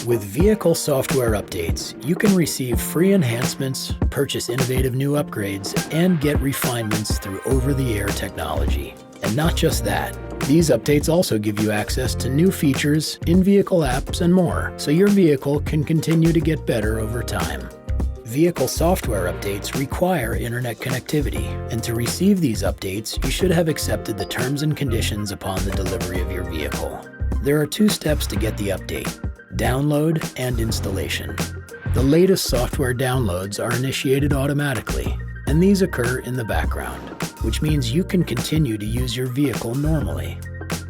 With vehicle software updates, you can receive free enhancements, purchase innovative new upgrades, and get refinements through over-the-air technology. And not just that, these updates also give you access to new features, in-vehicle apps, and more, so your vehicle can continue to get better over time. Vehicle software updates require internet connectivity, and to receive these updates, you should have accepted the terms and conditions upon the delivery of your vehicle. There are 2 steps to get the update: download and installation. The latest software downloads are initiated automatically, and these occur in the background, which means you can continue to use your vehicle normally.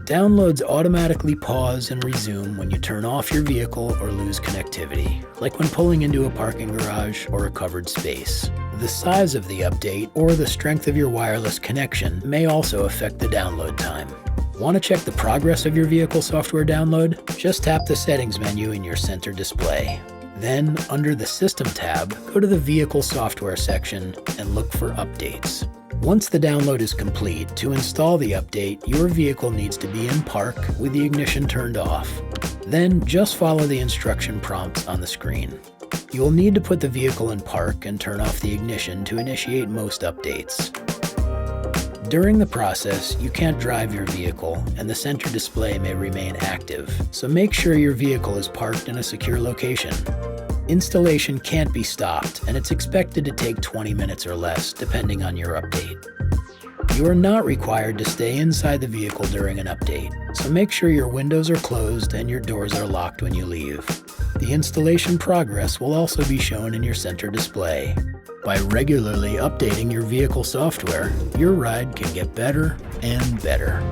Downloads automatically pause and resume when you turn off your vehicle or lose connectivity, like when pulling into a parking garage or a covered space. The size of the update or the strength of your wireless connection may also affect the download time. Want to check the progress of your vehicle software download? Just tap the settings menu in your center display. Then, under the System tab, go to the Vehicle Software section and look for Updates. Once the download is complete, to install the update, your vehicle needs to be in park with the ignition turned off. Then, just follow the instruction prompts on the screen. You will need to put the vehicle in park and turn off the ignition to initiate most updates. During the process, you can't drive your vehicle, and the center display may remain active, so make sure your vehicle is parked in a secure location. Installation can't be stopped, and it's expected to take 20 minutes or less, depending on your update. You are not required to stay inside the vehicle during an update, so make sure your windows are closed and your doors are locked when you leave. The installation progress will also be shown in your center display. By regularly updating your vehicle software, your ride can get better and better.